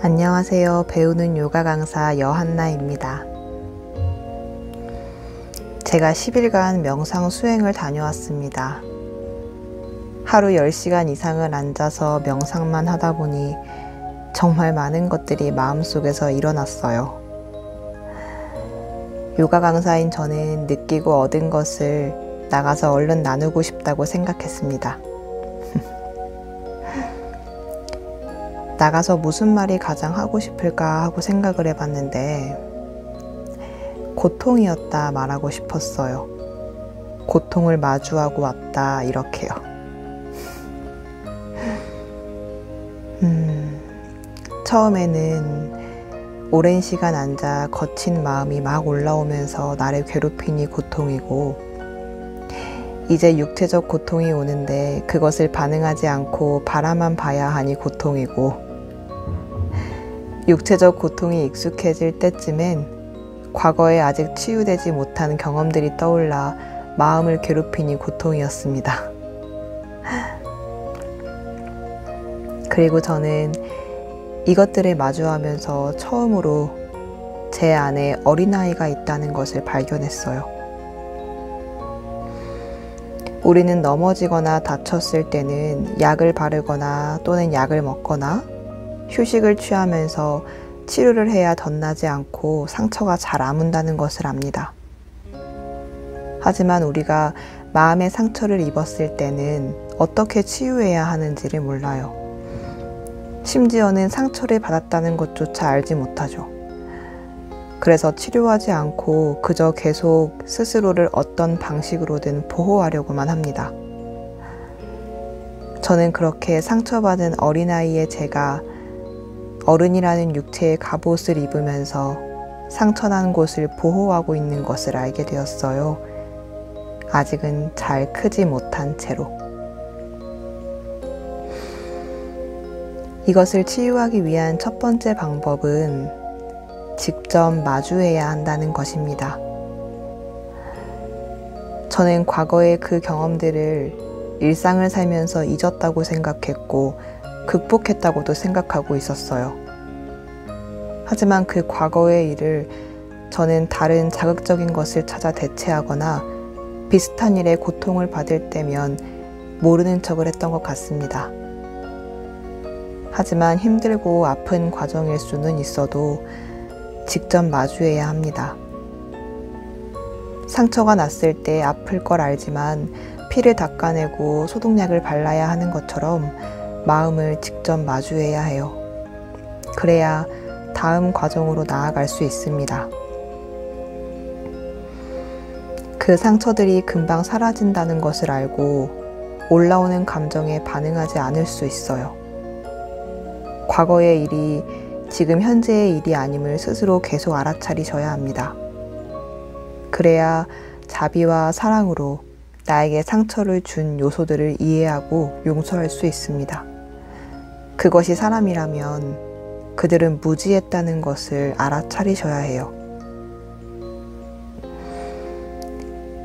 안녕하세요. 배우는 요가 강사 여한나입니다. 제가 10일간 명상 수행을 다녀왔습니다. 하루 10시간 이상을 앉아서 명상만 하다 보니 정말 많은 것들이 마음속에서 일어났어요. 요가 강사인 저는 느끼고 얻은 것을 나가서 얼른 나누고 싶다고 생각했습니다. 나가서 무슨 말이 가장 하고 싶을까 하고 생각을 해봤는데 고통이었다 말하고 싶었어요. 고통을 마주하고 왔다 이렇게요. 처음에는 오랜 시간 앉아 거친 마음이 막 올라오면서 나를 괴롭히니 고통이고, 이제 육체적 고통이 오는데 그것을 반응하지 않고 바라만 봐야 하니 고통이고, 육체적 고통이 익숙해질 때쯤엔 과거에 아직 치유되지 못한 경험들이 떠올라 마음을 괴롭히니 고통이었습니다. 그리고 저는 이것들을 마주하면서 처음으로 제 안에 어린아이가 있다는 것을 발견했어요. 우리는 넘어지거나 다쳤을 때는 약을 바르거나 또는 약을 먹거나 휴식을 취하면서 치료를 해야 덧나지 않고 상처가 잘 아문다는 것을 압니다. 하지만 우리가 마음의 상처를 입었을 때는 어떻게 치유해야 하는지를 몰라요. 심지어는 상처를 받았다는 것조차 알지 못하죠. 그래서 치료하지 않고 그저 계속 스스로를 어떤 방식으로든 보호하려고만 합니다. 저는 그렇게 상처받은 어린아이의 제가 어른이라는 육체의 갑옷을 입으면서 상처난 곳을 보호하고 있는 것을 알게 되었어요. 아직은 잘 크지 못한 채로. 이것을 치유하기 위한 첫 번째 방법은 직접 마주해야 한다는 것입니다. 저는 과거의 그 경험들을 일상을 살면서 잊었다고 생각했고 극복했다고도 생각하고 있었어요. 하지만 그 과거의 일을 저는 다른 자극적인 것을 찾아 대체하거나 비슷한 일에 고통을 받을 때면 모르는 척을 했던 것 같습니다. 하지만 힘들고 아픈 과정일 수는 있어도 직접 마주해야 합니다. 상처가 났을 때 아플 걸 알지만 피를 닦아내고 소독약을 발라야 하는 것처럼 마음을 직접 마주해야 해요. 그래야 다음 과정으로 나아갈 수 있습니다. 그 상처들이 금방 사라진다는 것을 알고 올라오는 감정에 반응하지 않을 수 있어요. 과거의 일이 지금 현재의 일이 아님을 스스로 계속 알아차리셔야 합니다. 그래야 자비와 사랑으로 나에게 상처를 준 요소들을 이해하고 용서할 수 있습니다. 그것이 사람이라면 그들은 무지했다는 것을 알아차리셔야 해요.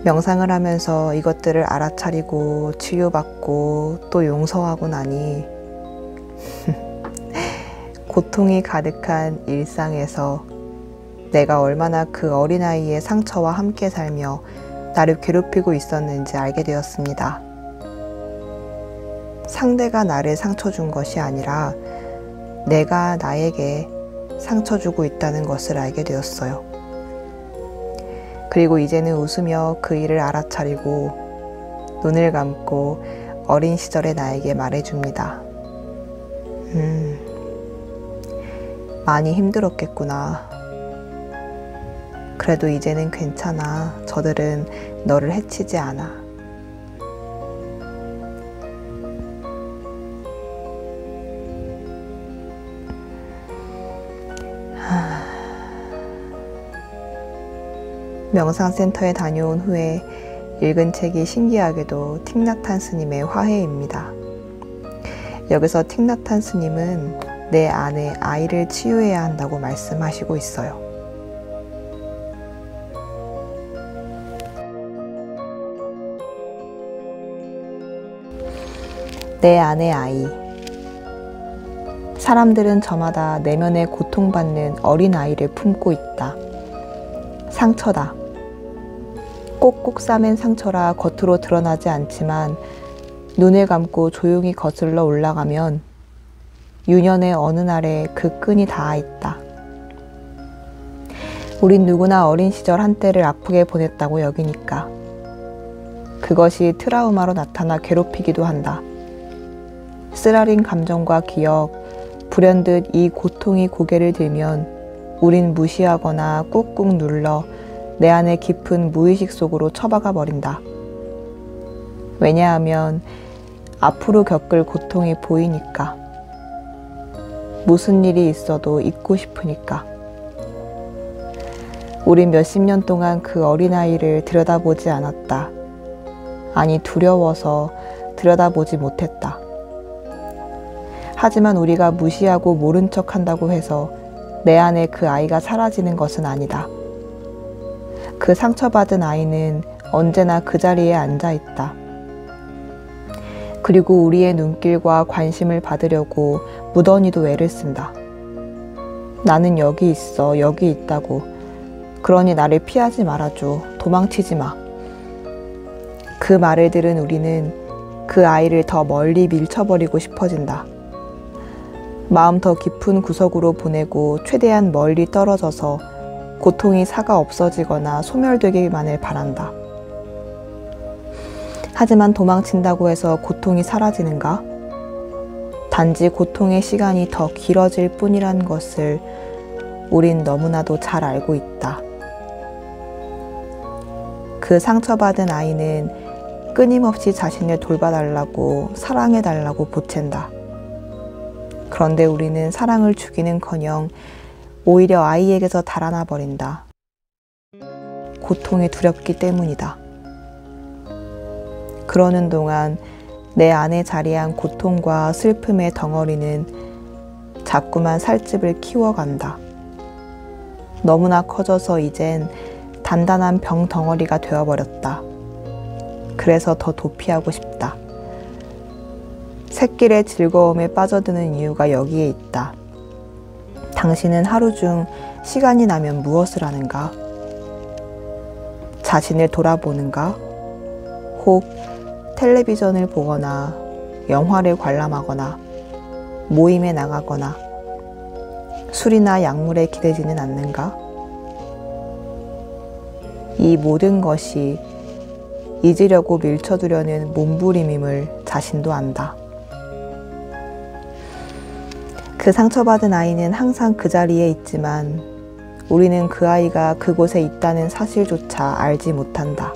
명상을 하면서 이것들을 알아차리고 치유받고 또 용서하고 나니 고통이 가득한 일상에서 내가 얼마나 그 어린아이의 상처와 함께 살며 나를 괴롭히고 있었는지 알게 되었습니다. 상대가 나를 상처 준 것이 아니라 내가 나에게 상처 주고 있다는 것을 알게 되었어요. 그리고 이제는 웃으며 그 일을 알아차리고 눈을 감고 어린 시절의 나에게 말해줍니다. 많이 힘들었겠구나. 그래도 이제는 괜찮아. 저들은 너를 해치지 않아. 명상센터에 다녀온 후에 읽은 책이 신기하게도 틱나탄 스님의 화해입니다. 여기서 틱나탄 스님은 내 안에 아이를 치유해야 한다고 말씀하시고 있어요. 내 안의 아이. 사람들은 저마다 내면에 고통받는 어린아이를 품고 있다. 상처다. 꼭꼭 싸맨 상처라 겉으로 드러나지 않지만 눈을 감고 조용히 거슬러 올라가면 유년의 어느 날에 그 끈이 닿아 있다. 우린 누구나 어린 시절 한때를 아프게 보냈다고 여기니까. 그것이 트라우마로 나타나 괴롭히기도 한다. 쓰라린 감정과 기억, 불현듯 이 고통이 고개를 들면 우린 무시하거나 꾹꾹 눌러 내 안의 깊은 무의식 속으로 처박아 버린다. 왜냐하면 앞으로 겪을 고통이 보이니까. 무슨 일이 있어도 잊고 싶으니까. 우린 몇십 년 동안 그 어린아이를 들여다보지 않았다. 아니, 두려워서 들여다보지 못했다. 하지만 우리가 무시하고 모른 척 한다고 해서 내 안에 그 아이가 사라지는 것은 아니다. 그 상처받은 아이는 언제나 그 자리에 앉아 있다. 그리고 우리의 눈길과 관심을 받으려고 무던히도 애를 쓴다. 나는 여기 있어, 여기 있다고. 그러니 나를 피하지 말아줘, 도망치지 마. 그 말을 들은 우리는 그 아이를 더 멀리 밀쳐버리고 싶어진다. 마음 더 깊은 구석으로 보내고 최대한 멀리 떨어져서 고통이 사가 없어지거나 소멸되기만을 바란다. 하지만 도망친다고 해서 고통이 사라지는가? 단지 고통의 시간이 더 길어질 뿐이란 것을 우린 너무나도 잘 알고 있다. 그 상처받은 아이는 끊임없이 자신을 돌봐달라고, 사랑해달라고 보챈다. 그런데 우리는 사랑을 주기는커녕 오히려 아이에게서 달아나 버린다. 고통이 두렵기 때문이다. 그러는 동안 내 안에 자리한 고통과 슬픔의 덩어리는 자꾸만 살집을 키워간다. 너무나 커져서 이젠 단단한 병 덩어리가 되어버렸다. 그래서 더 도피하고 싶다. 새길의 즐거움에 빠져드는 이유가 여기에 있다. 당신은 하루 중 시간이 나면 무엇을 하는가? 자신을 돌아보는가? 혹 텔레비전을 보거나 영화를 관람하거나 모임에 나가거나 술이나 약물에 기대지는 않는가? 이 모든 것이 잊으려고 밀쳐두려는 몸부림임을 자신도 안다. 그 상처받은 아이는 항상 그 자리에 있지만 우리는 그 아이가 그곳에 있다는 사실조차 알지 못한다.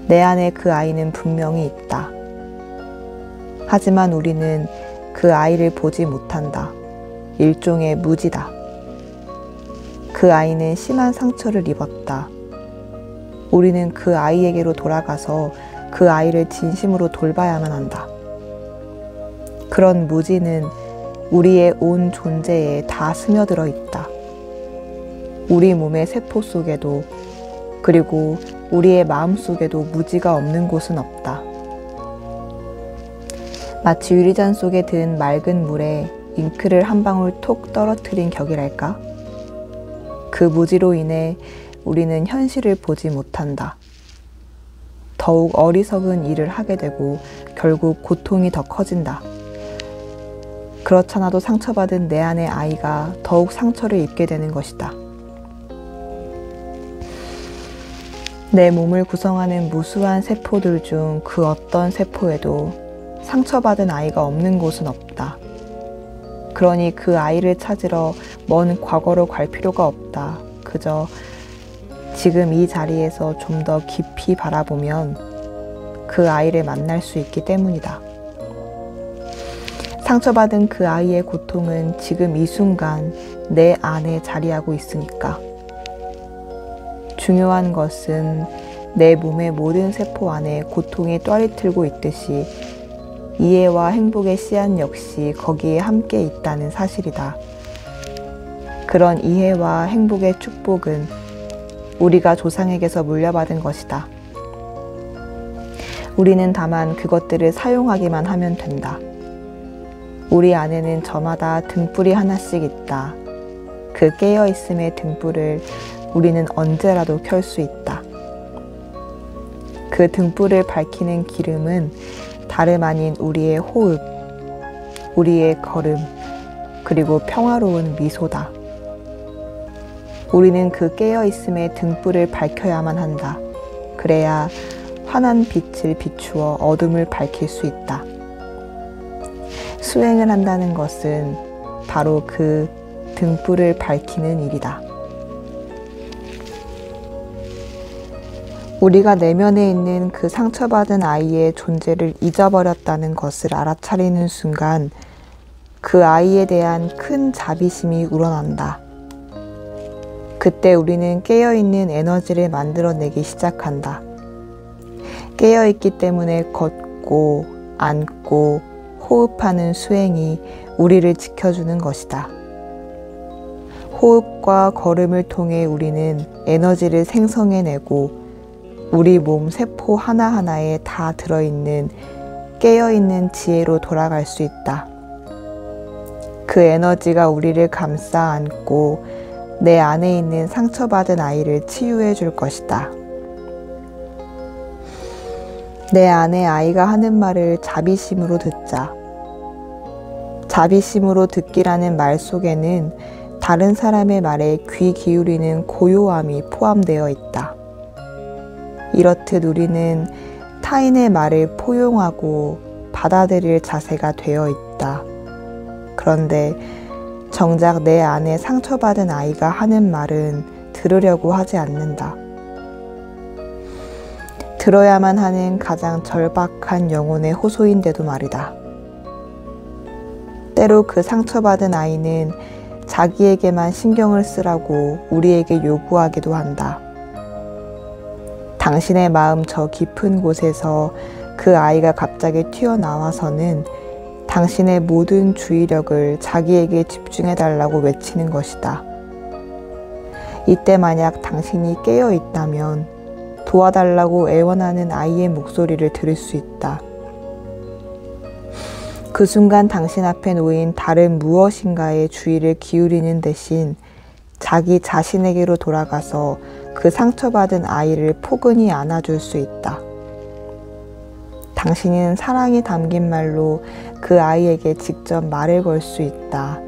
내 안에 그 아이는 분명히 있다. 하지만 우리는 그 아이를 보지 못한다. 일종의 무지다. 그 아이는 심한 상처를 입었다. 우리는 그 아이에게로 돌아가서 그 아이를 진심으로 돌봐야만 한다. 그런 무지는 우리의 온 존재에 다 스며들어 있다. 우리 몸의 세포 속에도, 그리고 우리의 마음 속에도 무지가 없는 곳은 없다. 마치 유리잔 속에 든 맑은 물에 잉크를 한 방울 톡 떨어뜨린 격이랄까? 그 무지로 인해 우리는 현실을 보지 못한다. 더욱 어리석은 일을 하게 되고 결국 고통이 더 커진다. 그렇잖아도 상처받은 내 안의 아이가 더욱 상처를 입게 되는 것이다. 내 몸을 구성하는 무수한 세포들 중 그 어떤 세포에도 상처받은 아이가 없는 곳은 없다. 그러니 그 아이를 찾으러 먼 과거로 갈 필요가 없다. 그저 지금 이 자리에서 좀 더 깊이 바라보면 그 아이를 만날 수 있기 때문이다. 상처받은 그 아이의 고통은 지금 이 순간 내 안에 자리하고 있으니까. 중요한 것은 내 몸의 모든 세포 안에 고통이 또렷틀고 있듯이 이해와 행복의 씨앗 역시 거기에 함께 있다는 사실이다. 그런 이해와 행복의 축복은 우리가 조상에게서 물려받은 것이다. 우리는 다만 그것들을 사용하기만 하면 된다. 우리 안에는 저마다 등불이 하나씩 있다. 그 깨어있음의 등불을 우리는 언제라도 켤 수 있다. 그 등불을 밝히는 기름은 다름 아닌 우리의 호흡, 우리의 걸음, 그리고 평화로운 미소다. 우리는 그 깨어있음의 등불을 밝혀야만 한다. 그래야 환한 빛을 비추어 어둠을 밝힐 수 있다. 수행을 한다는 것은 바로 그 등불을 밝히는 일이다. 우리가 내면에 있는 그 상처받은 아이의 존재를 잊어버렸다는 것을 알아차리는 순간 그 아이에 대한 큰 자비심이 우러난다. 그때 우리는 깨어있는 에너지를 만들어내기 시작한다. 깨어있기 때문에 걷고 앉고 호흡하는 수행이 우리를 지켜주는 것이다. 호흡과 걸음을 통해 우리는 에너지를 생성해내고 우리 몸 세포 하나하나에 다 들어있는 깨어있는 지혜로 돌아갈 수 있다. 그 에너지가 우리를 감싸 안고 내 안에 있는 상처받은 아이를 치유해 줄 것이다. 내 안에 아이가 하는 말을 자비심으로 듣자. 자비심으로 듣기라는 말 속에는 다른 사람의 말에 귀 기울이는 고요함이 포함되어 있다. 이렇듯 우리는 타인의 말을 포용하고 받아들일 자세가 되어 있다. 그런데 정작 내 안에 상처받은 아이가 하는 말은 들으려고 하지 않는다. 들어야만 하는 가장 절박한 영혼의 호소인데도 말이다. 때로 그 상처받은 아이는 자기에게만 신경을 쓰라고 우리에게 요구하기도 한다. 당신의 마음 저 깊은 곳에서 그 아이가 갑자기 튀어나와서는 당신의 모든 주의력을 자기에게 집중해달라고 외치는 것이다. 이때 만약 당신이 깨어 있다면 도와달라고 애원하는 아이의 목소리를 들을 수 있다. 그 순간 당신 앞에 놓인 다른 무엇인가에 주의를 기울이는 대신 자기 자신에게로 돌아가서 그 상처받은 아이를 포근히 안아줄 수 있다. 당신은 사랑이 담긴 말로 그 아이에게 직접 말을 걸 수 있다.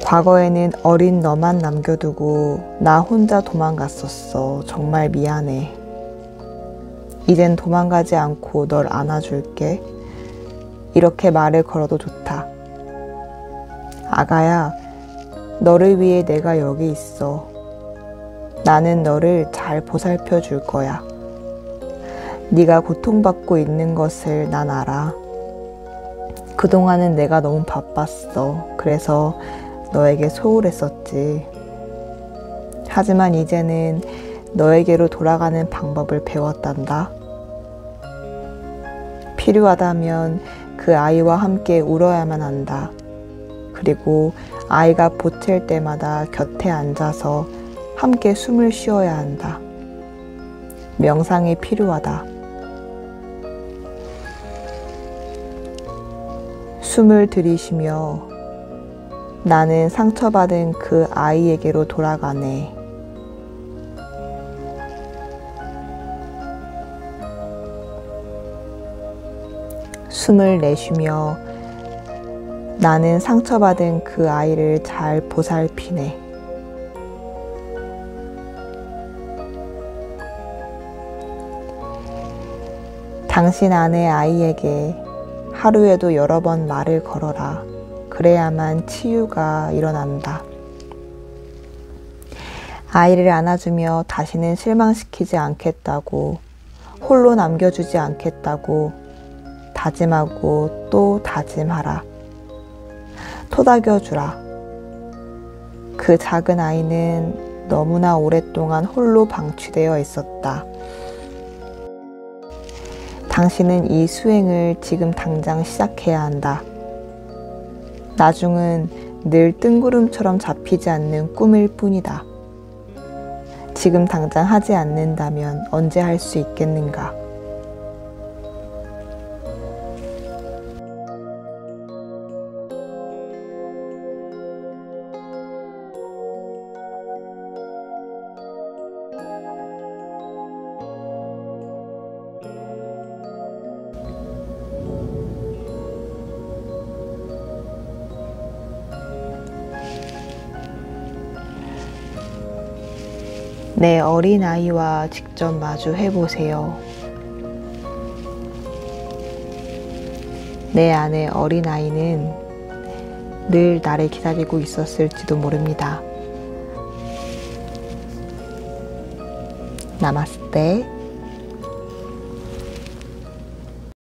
과거에는 어린 너만 남겨두고 나 혼자 도망갔었어. 정말 미안해. 이젠 도망가지 않고 널 안아줄게. 이렇게 말을 걸어도 좋다. 아가야, 너를 위해 내가 여기 있어. 나는 너를 잘 보살펴 줄 거야. 네가 고통받고 있는 것을 난 알아. 그동안은 내가 너무 바빴어. 그래서 너에게 소홀했었지. 하지만 이제는 너에게로 돌아가는 방법을 배웠단다. 필요하다면 그 아이와 함께 울어야만 한다. 그리고 아이가 보탤 때마다 곁에 앉아서 함께 숨을 쉬어야 한다. 명상이 필요하다. 숨을 들이쉬며 나는 상처받은 그 아이에게로 돌아가네. 숨을 내쉬며 나는 상처받은 그 아이를 잘 보살피네. 당신 안의 아이에게 하루에도 여러 번 말을 걸어라. 그래야만 치유가 일어난다. 아이를 안아주며 다시는 실망시키지 않겠다고, 홀로 남겨주지 않겠다고 다짐하고 또 다짐하라. 토닥여주라. 그 작은 아이는 너무나 오랫동안 홀로 방치되어 있었다. 당신은 이 수행을 지금 당장 시작해야 한다. 나중은 늘 뜬구름처럼 잡히지 않는 꿈일 뿐이다. 지금 당장 하지 않는다면 언제 할 수 있겠는가? 내 어린아이와 직접 마주해 보세요. 내 안의 어린아이는 늘 나를 기다리고 있었을지도 모릅니다. 나마스테.